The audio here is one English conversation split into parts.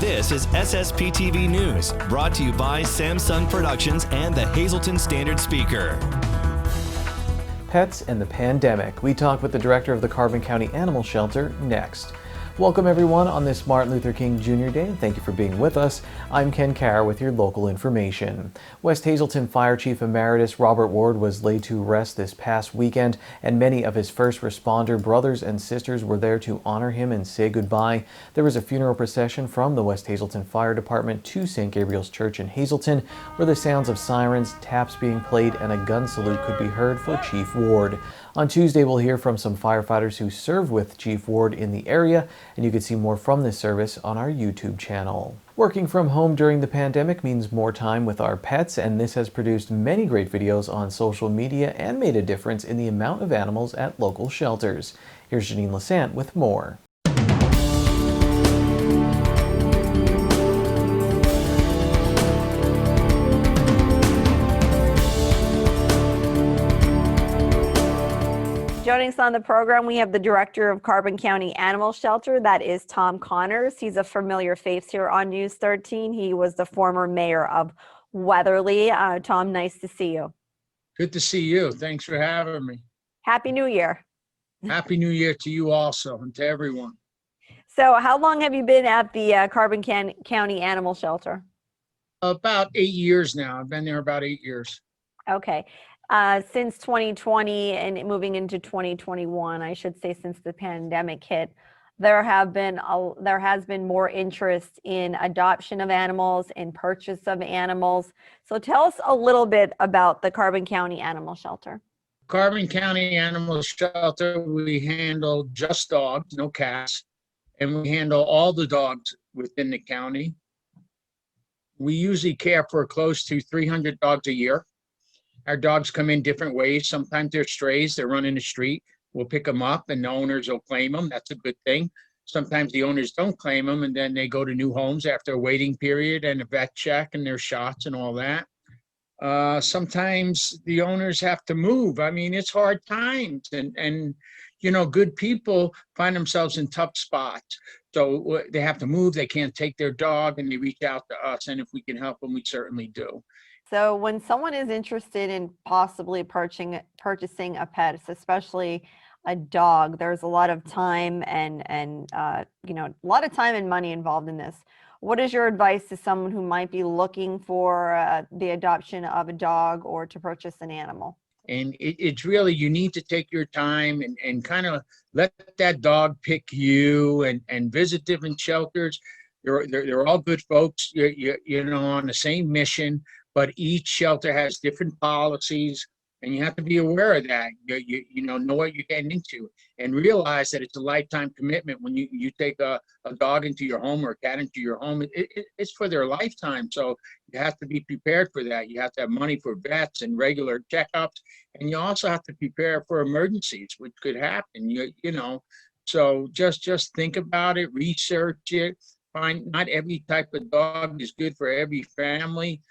This is SSPTV News, brought to you by Samsung Productions and the Hazleton Standard Speaker. Pets and the pandemic. We talk with the director of the Carbon County Animal Shelter next. Welcome everyone on this Martin Luther King Jr. Day, and thank you for being with us. I'm Ken Carr with your local information. West Hazleton Fire Chief Emeritus Robert Ward was laid to rest this past weekend, and many of his first responder brothers and sisters were there to honor him and say goodbye. There was a funeral procession from the West Hazleton Fire Department to St. Gabriel's Church in Hazleton, where the sounds of sirens, taps being played, and a gun salute could be heard for Chief Ward. On Tuesday, we'll hear from some firefighters who served with Chief Ward in the area, and you can see more from this service on our YouTube channel. Working from home during the pandemic means more time with our pets, and this has produced many great videos on social media and made a difference in the amount of animals at local shelters. Here's Janine Lassant with more. Joining us on the program, we have the director of Carbon County Animal Shelter. That is Tom Connors. He's a familiar face here on News 13. He was the former mayor of Weatherly. Tom, nice to see you. Good to see you. Thanks for having me. Happy New Year. Happy New Year to you also and to everyone. So how long have you been at the Carbon County Animal Shelter? About 8 years now. I've been there about 8 years. Okay. Since 2020 and moving into 2021, I should say, since the pandemic hit, there has been more interest in adoption of animals and purchase of animals. So tell us a little bit about the Carbon County Animal Shelter. Carbon County Animal Shelter, we handle just dogs, no cats, and we handle all the dogs within the county. We usually care for close to 300 dogs a year. Our dogs come in different ways. Sometimes they're strays, they're running the street. We'll pick them up and the owners will claim them. That's a good thing. Sometimes the owners don't claim them and then they go to new homes after a waiting period and a vet check and their shots and all that. Sometimes the owners have to move. I mean, it's hard times and you know, good people find themselves in tough spots. So they have to move, they can't take their dog, and they reach out to us. And if we can help them, we certainly do. So when someone is interested in possibly purchasing a pet, especially a dog, there's a lot of time and you know, a lot of time and money involved in this. What is your advice to someone who might be looking for the adoption of a dog or to purchase an animal? And it's really, you need to take your time and kind of let that dog pick you and visit different shelters. They're all good folks, you know, on the same mission. But each shelter has different policies, and you have to be aware of that. You know what you're getting into, and realize that it's a lifetime commitment. When you take a dog into your home or a cat into your home, it's for their lifetime. So you have to be prepared for that. You have to have money for vets and regular checkups, and you also have to prepare for emergencies, which could happen. You know, so just think about it, research it. Find not every type of dog is good for every family.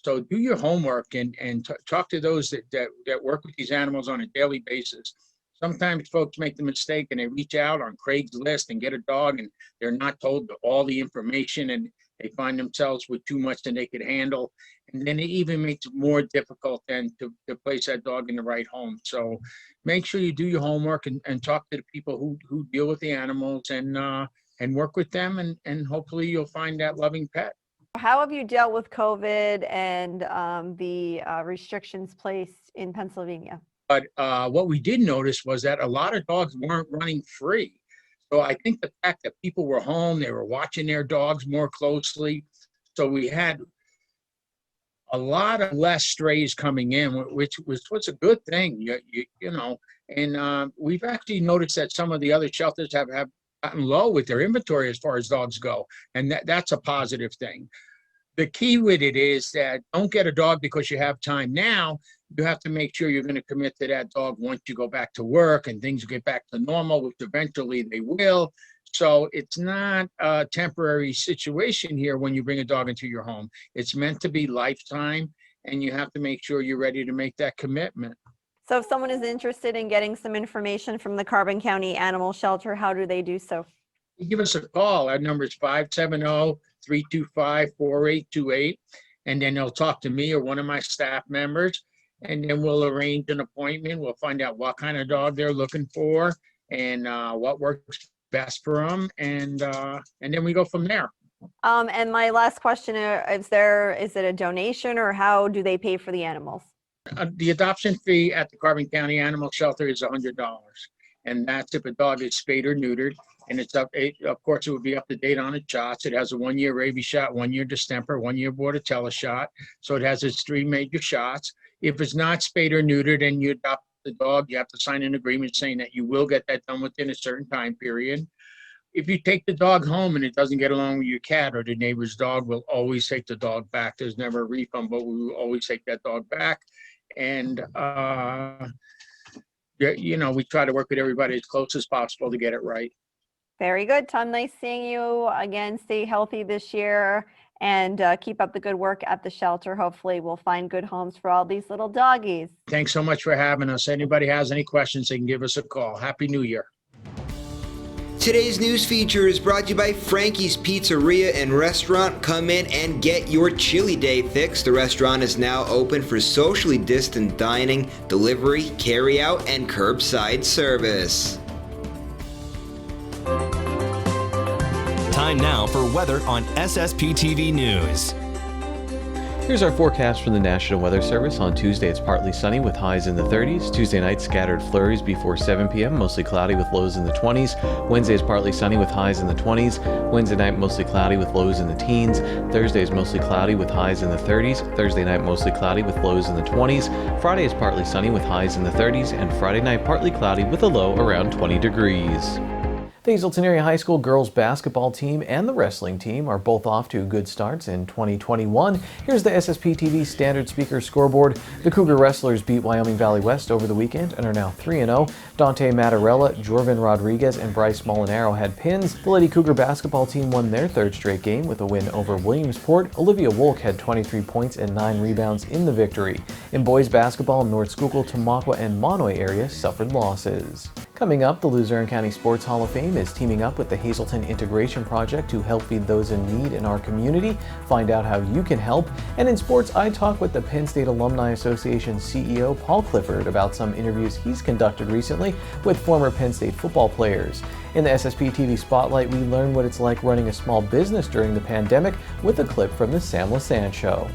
So do your homework and talk to those that work with these animals on a daily basis. Sometimes folks make the mistake and they reach out on Craigslist and get a dog and they're not told all the information and they find themselves with too much than they could handle. And then it even makes it more difficult then to place that dog in the right home. So make sure you do your homework and talk to the people who deal with the animals and work with them and hopefully you'll find that loving pet. How have you dealt with COVID and the restrictions placed in Pennsylvania? But what we did notice was that a lot of dogs weren't running free. So I think the fact that people were home, they were watching their dogs more closely. So we had a lot of less strays coming in, which was a good thing, you know. And we've actually noticed that some of the other shelters have gotten low with their inventory as far as dogs go. And that's a positive thing. The key with it is that don't get a dog because you have time now. You have to make sure you're going to commit to that dog once you go back to work and things get back to normal, which eventually they will. So it's not a temporary situation here when you bring a dog into your home. It's meant to be lifetime, and you have to make sure you're ready to make that commitment. So if someone is interested in getting some information from the Carbon County Animal Shelter, how do they do so? Give us a call. Our number is 570-325-4828. And then they'll talk to me or one of my staff members. And then we'll arrange an appointment. We'll find out what kind of dog they're looking for and what works best for them. And then we go from there. And my last question, is it a donation or how do they pay for the animals? The adoption fee at the Carbon County Animal Shelter is $100. And that's if a dog is spayed or neutered. And it's of course, it would be up to date on its shots. It has a 1-year rabies shot, 1-year distemper, 1-year Bordetella shot. So it has its 3 major shots. If it's not spayed or neutered and you adopt the dog, you have to sign an agreement saying that you will get that done within a certain time period. If you take the dog home and it doesn't get along with your cat or the neighbor's dog, we'll always take the dog back. There's never a refund, but we will always take that dog back. And, we try to work with everybody as close as possible to get it right. Very good, Tom. Nice seeing you again. Stay healthy this year and keep up the good work at the shelter. Hopefully we'll find good homes for all these little doggies. Thanks so much for having us. Anybody has any questions, they can give us a call. Happy New Year. Today's news feature is brought to you by Frankie's Pizzeria and Restaurant. Come in and get your chili day fix. The restaurant is now open for socially distant dining, delivery, carry-out, and curbside service. Time now for weather on SSPTV News. Here's our forecast from the National Weather Service. On Tuesday, it's partly sunny with highs in the 30s. Tuesday night, scattered flurries before 7 p.m., mostly cloudy with lows in the 20s. Wednesday is partly sunny with highs in the 20s. Wednesday night, mostly cloudy with lows in the teens. Thursday is mostly cloudy with highs in the 30s. Thursday night, mostly cloudy with lows in the 20s. Friday is partly sunny with highs in the 30s. And Friday night, partly cloudy with a low around 20 degrees. The Hazelton Area High School girls basketball team and the wrestling team are both off to good starts in 2021. Here's the SSPTV Standard Speaker scoreboard. The Cougar Wrestlers beat Wyoming Valley West over the weekend and are now 3-0. Dante Mattarella, Jorvin Rodriguez, and Bryce Molinaro had pins. The Lady Cougar basketball team won their third straight game with a win over Williamsport. Olivia Wolk had 23 points and 9 rebounds in the victory. In boys basketball, North Schuylkill, Tamaqua, and Monoy areas suffered losses. Coming up, the Luzerne County Sports Hall of Fame is teaming up with the Hazelton Integration Project to help feed those in need in our community. Find out how you can help. And in sports, I talk with the Penn State Alumni Association CEO Paul Clifford about some interviews he's conducted recently with former Penn State football players. In the SSPTV Spotlight, we learn what it's like running a small business during the pandemic with a clip from the Sam Lassand Show.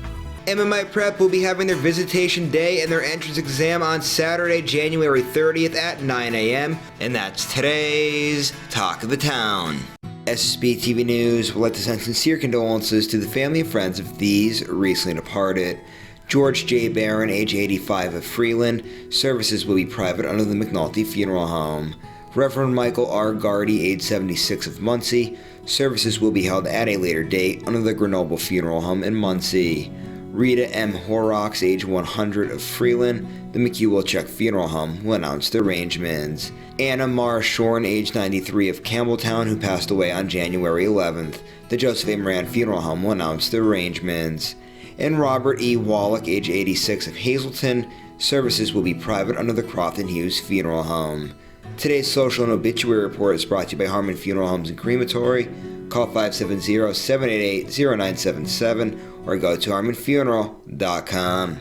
MMI Prep will be having their visitation day and their entrance exam on Saturday, January 30th at 9 a.m. And that's today's Talk of the Town. SSPTV News would like to send sincere condolences to the family and friends of these recently departed. George J. Barron, age 85 of Freeland. Services will be private under the McNulty Funeral Home. Reverend Michael R. Gardy, age 76 of Muncie. Services will be held at a later date under the Grenoble Funeral Home in Muncie. Rita M. Horrocks, age 100 of Freeland. The McHugh-Wilczek Funeral Home will announce the arrangements. Anna Mar Shorn, age 93 of Campbelltown, who passed away on January 11th. The Joseph A. Moran Funeral Home will announce the arrangements. And Robert E. Wallach, age 86 of Hazelton. Services will be private under the Crofton Hughes Funeral Home. Today's social and obituary report is brought to you by Harmon Funeral Homes and Crematory. Call 570-788-0977 or go to harmonfuneral.com.